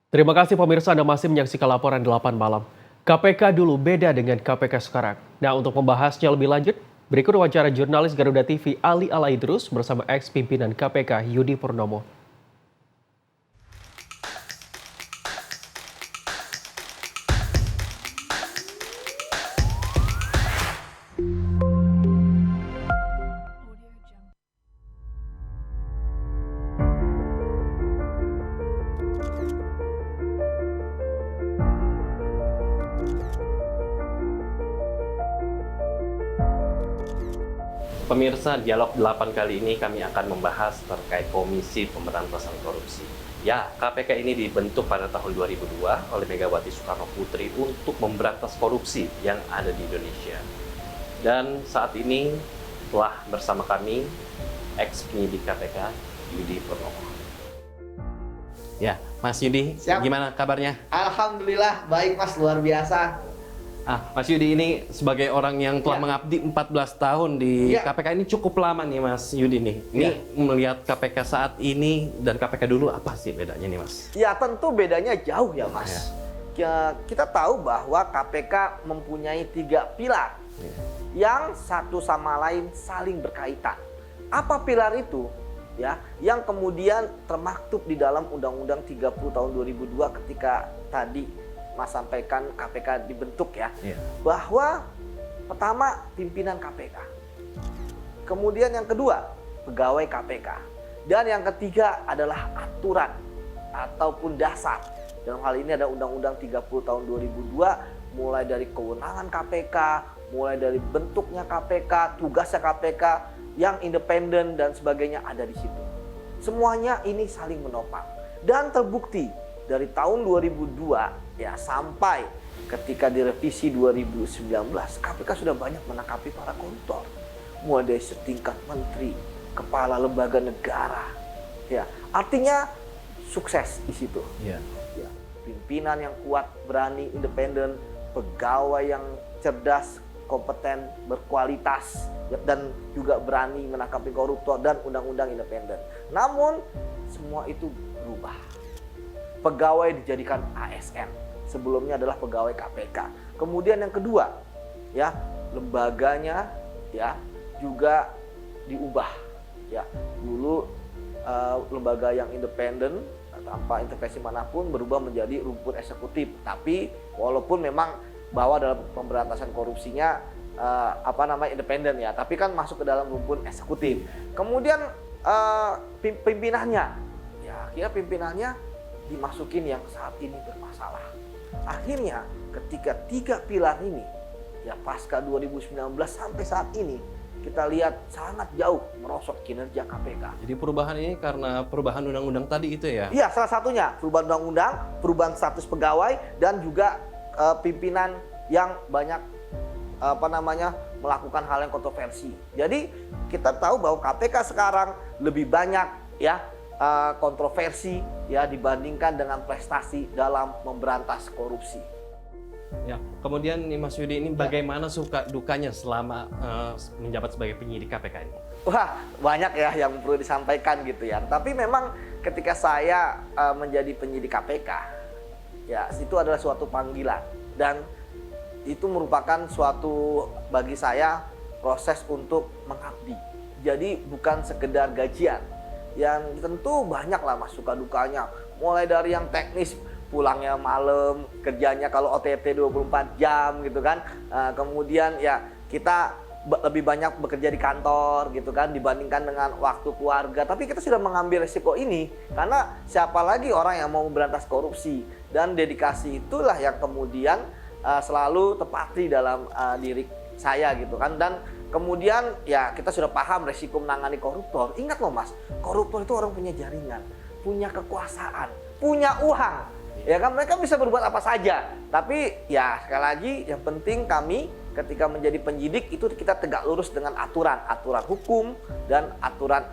Terima kasih pemirsa Anda masih menyaksikan laporan 8 malam. KPK dulu beda dengan KPK sekarang. Nah untuk membahasnya lebih lanjut, berikut wawancara jurnalis Garuda TV Ali Alaidrus bersama ex-pimpinan KPK Yudi Purnomo. Pemirsa, dialog 8 kali ini kami akan membahas terkait Komisi Pemberantasan Korupsi. Ya, KPK ini dibentuk pada tahun 2002 oleh Megawati Soekarno Putri untuk memberantas korupsi yang ada di Indonesia. Dan saat ini telah bersama kami ex-penyidik KPK Yudi Purnomo. Ya, Mas Yudi, Siap. gimana kabarnya? Alhamdulillah, baik Mas, luar biasa. Mas Yudi ini sebagai orang yang telah Ya. mengabdi 14 tahun di Ya. KPK ini cukup lama nih Mas Yudi nih. Ini Ya. melihat KPK saat ini dan KPK dulu apa sih bedanya nih Mas? Ya tentu bedanya jauh ya Mas. Ya. Kita tahu bahwa KPK mempunyai 3 pilar Ya. yang satu sama lain saling berkaitan. Apa pilar itu? Ya, yang kemudian termaktub di dalam Undang-Undang 30 tahun 2002 ketika tadi Mas sampaikan KPK dibentuk ya. Ya. Bahwa pertama pimpinan KPK. Kemudian yang kedua pegawai KPK. Dan yang ketiga adalah aturan ataupun dasar. Dalam hal ini ada Undang-Undang 30 tahun 2002 mulai dari kewenangan KPK, mulai dari bentuknya KPK, tugasnya KPK yang independen dan sebagainya ada di situ. Semuanya ini saling menopang dan terbukti dari tahun 2002 ya sampai ketika direvisi 2019 KPK sudah banyak menangkapi para koruptor mulai dari setingkat menteri, kepala lembaga negara ya, artinya sukses di situ Ya. ya. Pimpinan yang kuat, berani, independen, pegawai yang cerdas, kompeten, berkualitas ya, dan juga berani menangkapi koruptor dan undang-undang independen. Namun semua itu berubah. Pegawai dijadikan ASN, sebelumnya adalah pegawai KPK. Kemudian yang kedua, ya, lembaganya ya juga diubah. Ya, dulu lembaga yang independen tanpa intervensi manapun berubah menjadi rumpun eksekutif. Tapi walaupun memang bahwa dalam pemberantasan korupsinya independen ya, tapi kan masuk ke dalam rumpun eksekutif. Kemudian pimpinannya, ya, akhirnya pimpinannya dimasukin yang saat ini bermasalah. Akhirnya ketika 3 pilar ini ya pasca 2019 sampai saat ini kita lihat sangat jauh merosot kinerja KPK. Jadi perubahan ini karena perubahan undang-undang tadi itu ya? Iya, salah satunya perubahan undang-undang, perubahan status pegawai dan juga pimpinan yang banyak melakukan hal yang kontroversi. Jadi kita tahu bahwa KPK sekarang lebih banyak ya kontroversi ya dibandingkan dengan prestasi dalam memberantas korupsi. Ya. Kemudian nih Mas Yudi ini bagaimana suka dukanya selama menjabat sebagai penyidik KPK ini? Wah, banyak ya yang perlu disampaikan gitu ya. Tapi memang ketika saya menjadi penyidik KPK, ya itu adalah suatu panggilan dan itu merupakan suatu bagi saya proses untuk mengabdi. Jadi bukan sekedar gajian. Yang tentu banyak lah mas suka dukanya, mulai dari yang teknis pulangnya malam, kerjanya kalau OTT 24 jam gitu kan, kemudian ya kita lebih banyak bekerja di kantor gitu kan dibandingkan dengan waktu keluarga. Tapi kita sudah mengambil resiko ini karena siapa lagi orang yang mau memberantas korupsi, dan dedikasi itulah yang kemudian selalu terpatri dalam diri saya gitu kan. Dan kemudian ya kita sudah paham resiko menangani koruptor. Ingat loh mas, koruptor itu orang punya jaringan, punya kekuasaan, punya uang. Ya kan mereka bisa berbuat apa saja. Tapi ya sekali lagi yang penting kami ketika menjadi penyidik itu kita tegak lurus dengan aturan hukum dan aturan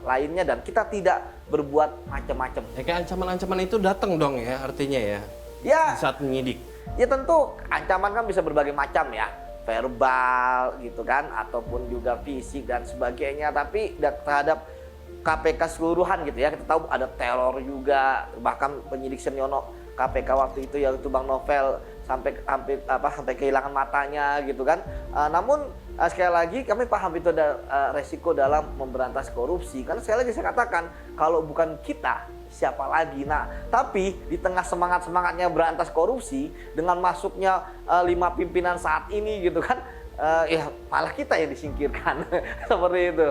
lainnya, dan kita tidak berbuat macam-macam. Ya, kayak ancaman-ancaman itu datang dong ya artinya ya? Ya, Di saat menyidik. ya tentu ancaman kan bisa berbagai macam ya. Verbal gitu kan, ataupun juga fisik dan sebagainya. Tapi terhadap KPK keseluruhan gitu ya. Kita tahu ada teror juga, bahkan penyidik Senyono KPK waktu itu yaitu Bang Novel sampai kehilangan matanya gitu kan. Namun sekali lagi kami paham itu ada resiko dalam memberantas korupsi. Karena sekali lagi saya katakan kalau bukan kita siapa lagi. Nah, tapi di tengah semangatnya berantas korupsi dengan masuknya 5 pimpinan saat ini gitu kan, ya malah kita yang disingkirkan seperti itu.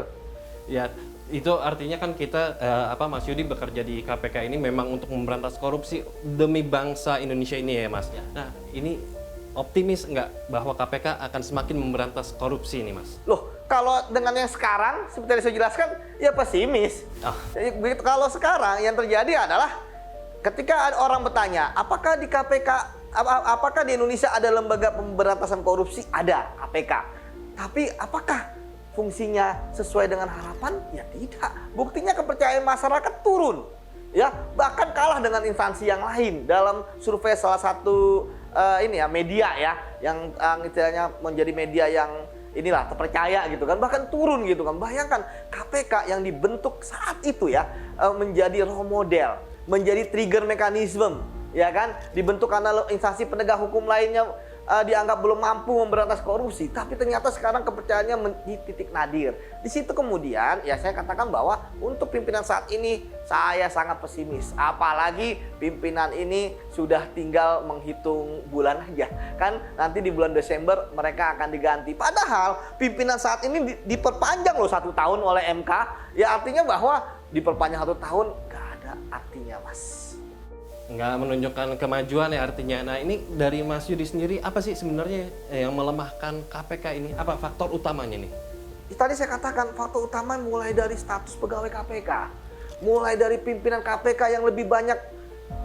Ya, itu artinya kan kita Mas Yudi bekerja di KPK ini memang untuk memberantas korupsi demi bangsa Indonesia ini ya, Mas. Nah, ini optimis nggak bahwa KPK akan semakin memberantas korupsi ini, Mas? Loh, kalau dengan yang sekarang seperti yang saya jelaskan, ya pesimis. Begitu. Kalau sekarang yang terjadi adalah ketika ada orang bertanya, apakah di KPK, apakah di Indonesia ada lembaga pemberantasan korupsi? Ada, KPK. Tapi apakah fungsinya sesuai dengan harapan? Ya tidak. Buktinya kepercayaan masyarakat turun. Ya, bahkan kalah dengan instansi yang lain dalam survei salah satu media ya, yang istilahnya menjadi media yang inilah terpercaya gitu kan, bahkan turun gitu kan. Bayangkan KPK yang dibentuk saat itu ya, menjadi role model, menjadi trigger mekanisme ya kan, dibentuk karena instansi penegak hukum lainnya dianggap belum mampu memberantas korupsi, tapi ternyata sekarang kepercayaannya di titik nadir. Di situ kemudian ya saya katakan bahwa untuk pimpinan saat ini saya sangat pesimis. Apalagi pimpinan ini sudah tinggal menghitung bulan aja. Kan nanti di bulan Desember mereka akan diganti. Padahal pimpinan saat ini diperpanjang loh 1 tahun oleh MK. Ya artinya bahwa diperpanjang 1 tahun gak ada artinya, Mas. Nggak menunjukkan kemajuan ya artinya. Nah, ini dari Mas Yudi sendiri apa sih sebenarnya yang melemahkan KPK ini? Apa faktor utamanya nih? Tadi saya katakan faktor utama mulai dari status pegawai KPK, mulai dari pimpinan KPK yang lebih banyak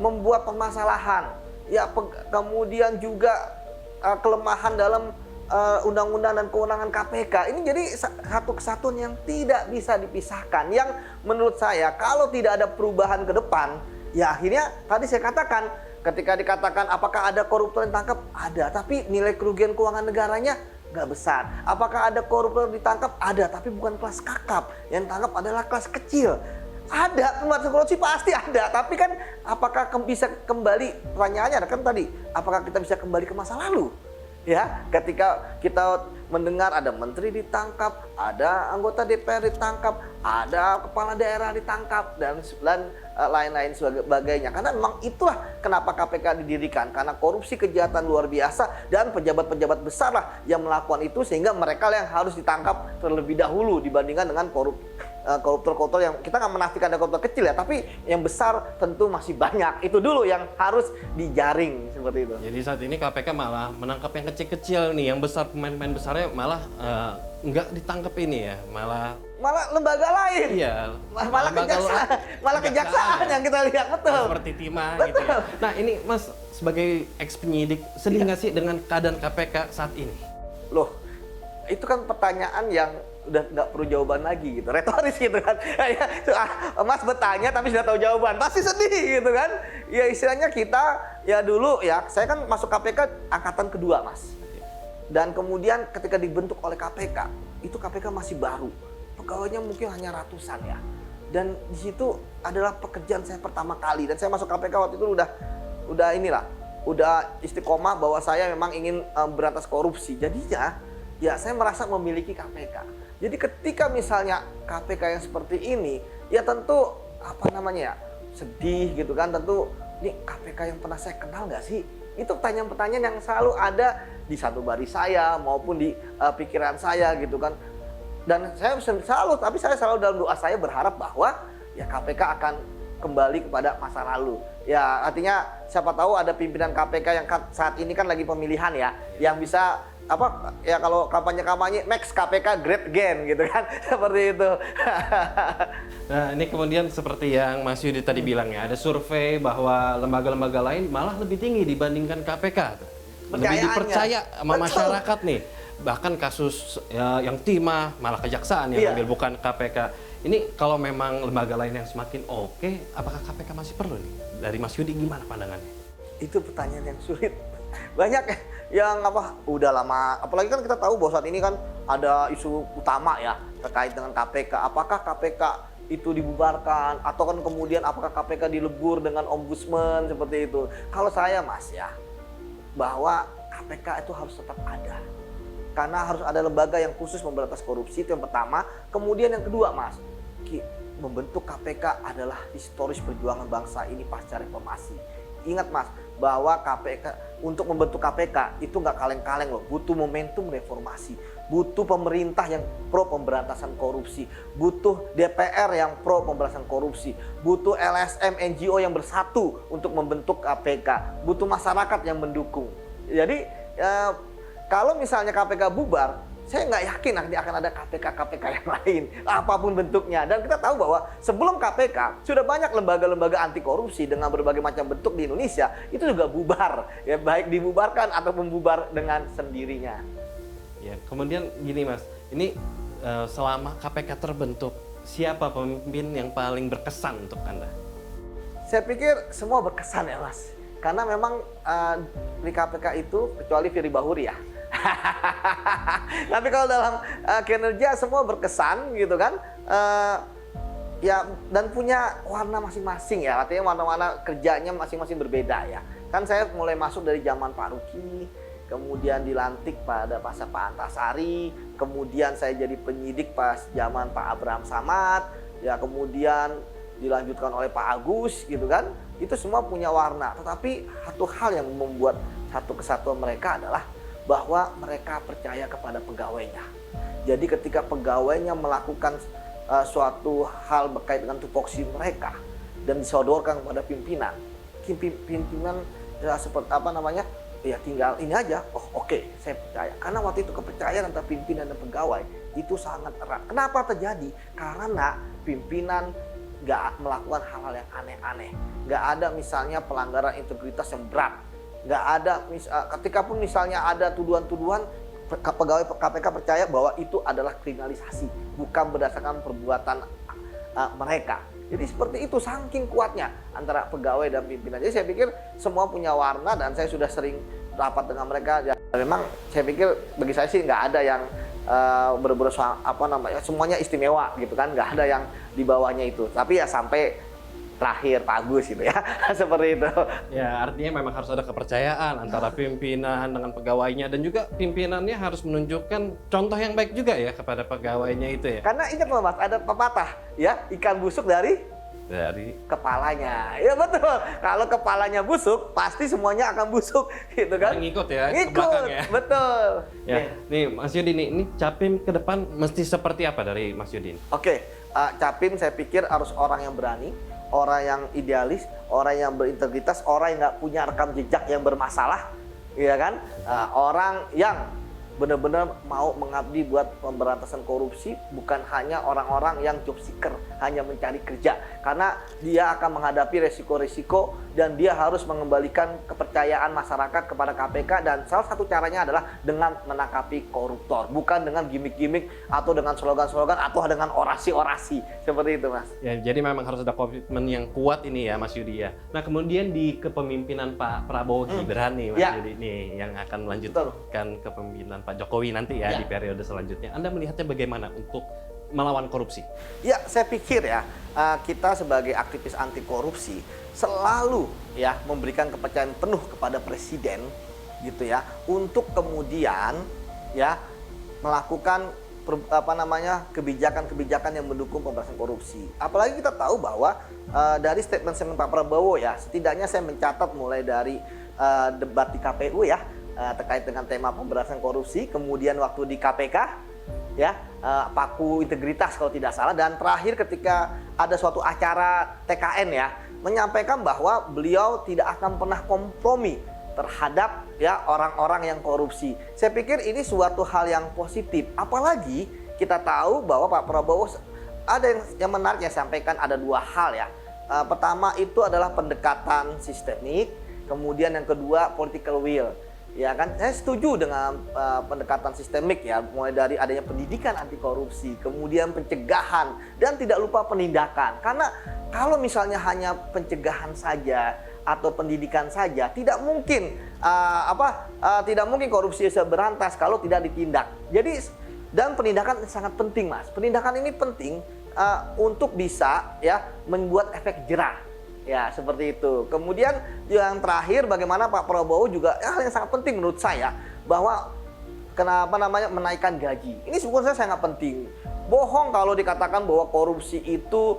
membuat permasalahan, ya kemudian juga kelemahan dalam undang-undang dan kewenangan KPK. Ini jadi satu kesatuan yang tidak bisa dipisahkan. Yang menurut saya kalau tidak ada perubahan ke depan, ya akhirnya tadi saya katakan, ketika dikatakan apakah ada koruptor yang ditangkap? Ada, tapi nilai kerugian keuangan negaranya nggak besar. Apakah ada koruptor ditangkap? Ada, tapi bukan kelas kakap. Yang ditangkap adalah kelas kecil. Ada, pemberantasan korupsi pasti ada, tapi kan apakah bisa kembali, pertanyaannya kan tadi, apakah kita bisa kembali ke masa lalu? Ya, ketika kita mendengar ada menteri ditangkap, ada anggota DPR ditangkap, ada kepala daerah ditangkap, dan lain-lain sebagainya. Karena memang itulah kenapa KPK didirikan, karena korupsi kejahatan luar biasa dan pejabat-pejabat besar lah yang melakukan itu, sehingga mereka yang harus ditangkap terlebih dahulu dibandingkan dengan koruptor-koruptor yang kita nggak menafikan ada koruptor kecil ya, tapi yang besar tentu masih banyak. Itu dulu yang harus dijaring seperti itu. Jadi saat ini KPK malah menangkap yang kecil-kecil nih, yang besar pemain-pemain besarnya malah nggak ditangkap ini ya, malah lembaga lain. Iya, malah kejaksaan yang kita lihat, betul. Seperti timah gitu ya. Nah, ini Mas sebagai ex penyidik sedih nggak sih dengan keadaan KPK saat ini? Loh, itu kan pertanyaan yang udah nggak perlu jawaban lagi gitu, retoris gitu kan. Mas bertanya tapi sudah tahu jawaban, pasti sedih gitu kan. Ya istilahnya kita ya dulu ya, saya kan masuk KPK angkatan kedua, Mas. Dan kemudian ketika dibentuk oleh KPK, itu KPK masih baru. Pegawainya mungkin hanya ratusan ya. Dan di situ adalah pekerjaan saya pertama kali, dan saya masuk KPK waktu itu udah istiqomah bahwa saya memang ingin berantas korupsi. Jadinya ya saya merasa memiliki KPK. Jadi ketika misalnya KPK yang seperti ini, ya tentu sedih gitu kan. Tentu ini KPK yang pernah saya kenal nggak sih? Itu pertanyaan-pertanyaan yang selalu ada di satu baris saya maupun di pikiran saya gitu kan. Dan saya selalu dalam doa saya berharap bahwa ya KPK akan kembali kepada masa lalu. Ya artinya siapa tahu ada pimpinan KPK yang saat ini kan lagi pemilihan ya, yang bisa kalau kampanye next KPK great again gitu kan. Seperti itu. Nah, ini kemudian seperti yang Mas Yudi tadi bilang ya, ada survei bahwa lembaga-lembaga lain malah lebih tinggi dibandingkan KPK. Lebih dipercaya sama masyarakat nih. Bahkan kasus yang timah malah kejaksaan yang ambil, bukan KPK. Ini kalau memang lembaga lain yang semakin oke, apakah KPK masih perlu nih? Dari Mas Yudi gimana pandangannya? Itu pertanyaan yang sulit. Banyak yang udah lama, apalagi kan kita tahu bahwa saat ini kan ada isu utama ya terkait dengan KPK. Apakah KPK itu dibubarkan, atau kan kemudian apakah KPK dilebur dengan ombudsman seperti itu. Kalau saya Mas ya, bahwa KPK itu harus tetap ada. Karena harus ada lembaga yang khusus memberantas korupsi, itu yang pertama. Kemudian yang kedua Mas, membentuk KPK adalah historis perjuangan bangsa ini pasca reformasi. Ingat Mas, bahwa KPK, untuk membentuk KPK itu nggak kaleng-kaleng loh, butuh momentum reformasi, butuh pemerintah yang pro pemberantasan korupsi, butuh DPR yang pro pemberantasan korupsi, butuh LSM, NGO yang bersatu untuk membentuk KPK, butuh masyarakat yang mendukung. Jadi kalau misalnya KPK bubar, saya nggak yakin nanti akan ada KPK yang lain, apapun bentuknya. Dan kita tahu bahwa sebelum KPK, sudah banyak lembaga-lembaga anti korupsi dengan berbagai macam bentuk di Indonesia, itu juga bubar. Ya, baik dibubarkan atau membubar dengan sendirinya. Ya, kemudian gini Mas, ini selama KPK terbentuk, siapa pemimpin yang paling berkesan untuk Anda? Saya pikir semua berkesan ya Mas. Karena memang di KPK itu, kecuali Firly Bahuri ya. Tapi kalau dalam kinerja semua berkesan gitu kan, ya, dan punya warna masing-masing ya, artinya warna-warna kerjanya masing-masing berbeda ya. Kan saya mulai masuk dari zaman Pak Ruki, kemudian dilantik pada masa Pak Antasari, kemudian saya jadi penyidik pas zaman Pak Abraham Samad, ya kemudian dilanjutkan oleh Pak Agus gitu kan. Itu semua punya warna, tetapi satu hal yang membuat satu kesatuan mereka adalah bahwa mereka percaya kepada pegawainya. Jadi ketika pegawainya melakukan suatu hal berkait dengan tupoksi mereka dan disodorkan kepada pimpinan ya seperti apa namanya, ya tinggal ini aja, oh oke, saya percaya. Karena waktu itu kepercayaan antara pimpinan dan pegawai itu sangat erat. Kenapa terjadi? Karena pimpinan nggak melakukan hal-hal yang aneh-aneh, nggak ada misalnya pelanggaran integritas yang berat. Nggak ada, ketika pun misalnya ada tuduhan-tuduhan, pegawai KPK percaya bahwa itu adalah kriminalisasi, bukan berdasarkan perbuatan mereka. Jadi seperti itu, saking kuatnya antara pegawai dan pimpinan. Jadi saya pikir semua punya warna, dan saya sudah sering rapat dengan mereka. Dan memang saya pikir bagi saya sih nggak ada yang benar-benar apa namanya, semuanya istimewa gitu kan, nggak ada yang di bawahnya itu. Tapi ya sampai terakhir Pak Agus gitu ya, seperti itu. Ya, artinya memang harus ada kepercayaan antara pimpinan dengan pegawainya, dan juga pimpinannya harus menunjukkan contoh yang baik juga ya kepada pegawainya itu ya. Karena ingat loh Mas, ada pepatah ya, ikan busuk dari kepalanya. Ya betul. Kalau kepalanya busuk, pasti semuanya akan busuk gitu kan. Ngikut ya, ngikut, ke belakang ya. Betul. Ya, nih Mas Yudin, ini Capim ke depan mesti seperti apa dari Mas Yudin? Oke, Capim saya pikir harus orang yang berani, orang yang idealis, orang yang berintegritas, orang yang nggak punya rekam jejak yang bermasalah, ya kan? Orang yang benar-benar mau mengabdi buat pemberantasan korupsi, bukan hanya orang-orang yang job seeker, hanya mencari kerja. Karena dia akan menghadapi resiko-resiko, dan dia harus mengembalikan kepercayaan masyarakat kepada KPK, dan salah satu caranya adalah dengan menangkapi koruptor, bukan dengan gimmick-gimmick atau dengan slogan-slogan atau dengan orasi-orasi seperti itu Mas. Ya, jadi memang harus ada komitmen yang kuat ini ya Mas Yudi ya. Nah, kemudian di kepemimpinan Pak Prabowo Gibran nih Mas Yudi nih yang akan melanjutkan kepemimpinan Pak Jokowi nanti ya di periode selanjutnya. Anda melihatnya bagaimana untuk melawan korupsi? Ya, saya pikir ya, kita sebagai aktivis anti korupsi selalu ya memberikan kepercayaan penuh kepada presiden gitu ya, untuk kemudian ya melakukan kebijakan-kebijakan yang mendukung pemberantasan korupsi. Apalagi kita tahu bahwa dari statement Pak Prabowo ya, setidaknya saya mencatat mulai dari debat di KPU ya, terkait dengan tema pemberantasan korupsi, kemudian waktu di KPK ya, paku integritas kalau tidak salah, dan terakhir ketika ada suatu acara TKN ya, menyampaikan bahwa beliau tidak akan pernah kompromi terhadap ya orang-orang yang korupsi. Saya pikir ini suatu hal yang positif, apalagi kita tahu bahwa Pak Prabowo ada yang menarik yang sampaikan, ada dua hal ya. Pertama itu adalah pendekatan sistemik, kemudian yang kedua political will. Ya kan, saya setuju dengan pendekatan sistemik ya, mulai dari adanya pendidikan anti korupsi, kemudian pencegahan, dan tidak lupa penindakan. Karena kalau misalnya hanya pencegahan saja atau pendidikan saja, tidak mungkin tidak mungkin korupsi bisa berantas kalau tidak ditindak. Jadi, dan penindakan sangat penting Mas. Penindakan ini penting untuk bisa ya membuat efek jerah. Ya, seperti itu. Kemudian yang terakhir, bagaimana Pak Prabowo juga hal yang sangat penting menurut saya, bahwa menaikkan gaji. Ini sebenarnya sangat penting. Bohong kalau dikatakan bahwa korupsi itu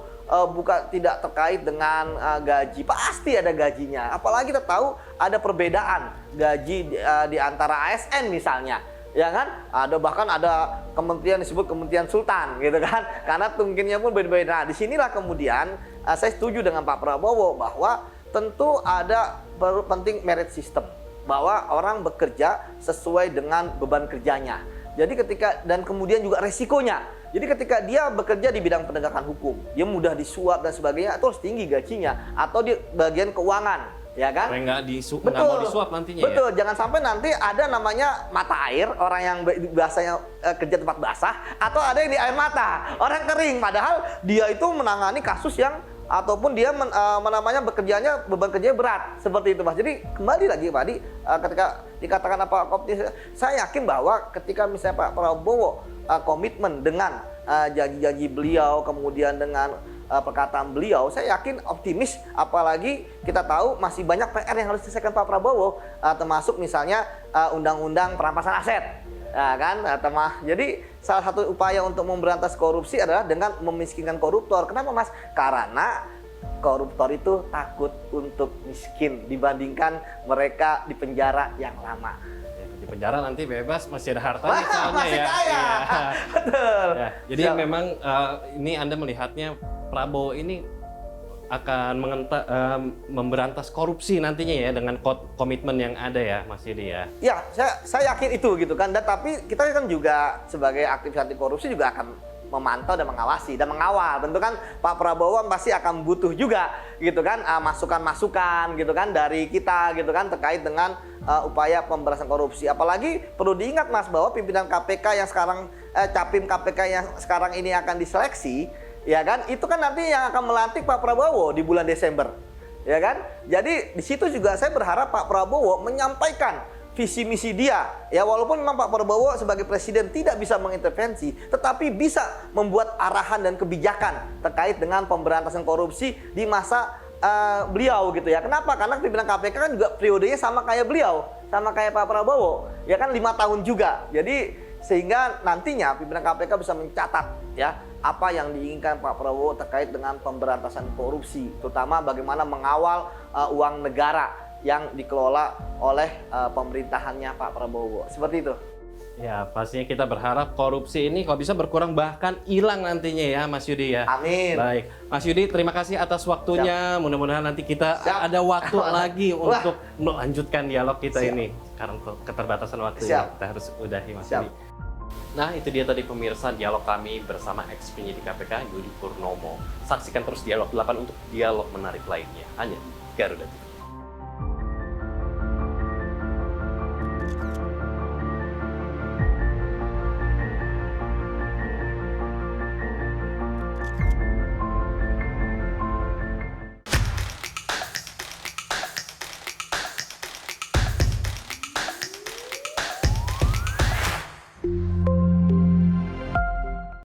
tidak terkait dengan gaji. Pasti ada gajinya. Apalagi kita tahu ada perbedaan gaji di antara ASN misalnya. Ya kan? Bahkan ada kementerian disebut Kementerian Sultan gitu kan. Karena tungkinnya pun berbeda. Nah, disinilah kemudian saya setuju dengan Pak Prabowo bahwa tentu ada penting merit system, bahwa orang bekerja sesuai dengan beban kerjanya. Jadi dan kemudian juga resikonya. Jadi ketika dia bekerja di bidang penegakan hukum, dia mudah disuap dan sebagainya, itu harus tinggi gajinya. Atau di bagian keuangan, ya kan? Nggak mau disuap nantinya. Betul, jangan sampai nanti ada namanya mata air, orang yang biasanya kerja tempat basah, atau ada yang di air mata, orang kering. Padahal dia itu menangani kasus yang ataupun dia bekerjanya beban kerjanya berat, seperti itu Mas. Jadi kembali lagi Pak Adi, ketika dikatakan apa saya yakin bahwa ketika misalnya Pak Prabowo komitmen dengan janji-janji beliau, kemudian dengan perkataan beliau, saya yakin optimis. Apalagi kita tahu masih banyak PR yang harus diselesaikan Pak Prabowo, termasuk misalnya undang-undang perampasan aset. Ya kan, jadi salah satu upaya untuk memberantas korupsi adalah dengan memiskinkan koruptor. Kenapa Mas? Karena koruptor itu takut untuk miskin dibandingkan mereka di penjara yang lama. Di penjara nanti bebas, masih ada hartanya soalnya masih ya. kaya. Ya. Betul. Ya, jadi memang ini Anda melihatnya Prabowo ini akan memberantas korupsi nantinya ya dengan komitmen yang ada ya Mas Yudi ya. Ya, saya yakin itu gitu kan. Dan tapi kita kan juga sebagai aktivis anti korupsi juga akan memantau dan mengawasi dan mengawal. Tentu kan Pak Prabowo pasti akan butuh juga gitu kan masukan-masukan gitu kan dari kita gitu kan terkait dengan upaya pemberantasan korupsi. Apalagi perlu diingat Mas bahwa pimpinan KPK yang sekarang Capim KPK yang sekarang ini akan diseleksi, ya kan, itu kan nanti yang akan melantik Pak Prabowo di bulan Desember, ya kan. Jadi di situ juga saya berharap Pak Prabowo menyampaikan visi misi dia, ya walaupun memang Pak Prabowo sebagai presiden tidak bisa mengintervensi, tetapi bisa membuat arahan dan kebijakan terkait dengan pemberantasan korupsi di masa beliau gitu ya. Kenapa? Karena pimpinan KPK kan juga periodenya sama kayak beliau, sama kayak Pak Prabowo, ya kan 5 tahun juga. Jadi sehingga nantinya pimpinan KPK bisa mencatat ya apa yang diinginkan Pak Prabowo terkait dengan pemberantasan korupsi, terutama bagaimana mengawal uang negara yang dikelola oleh pemerintahannya Pak Prabowo. Seperti itu. Ya, pastinya kita berharap korupsi ini kalau bisa berkurang bahkan hilang nantinya ya Mas Yudi ya. Amin. Baik, Mas Yudi terima kasih atas waktunya. Mudah-mudahan nanti kita ada waktu lagi untuk melanjutkan dialog kita ini. Karena keterbatasan waktu ya, kita harus udahi Mas Yudi. Nah, itu dia tadi pemirsa dialog kami bersama ex-penyidik KPK Yudi Purnomo. Saksikan terus dialog 8 untuk dialog menarik lainnya hanya di Garuda TV.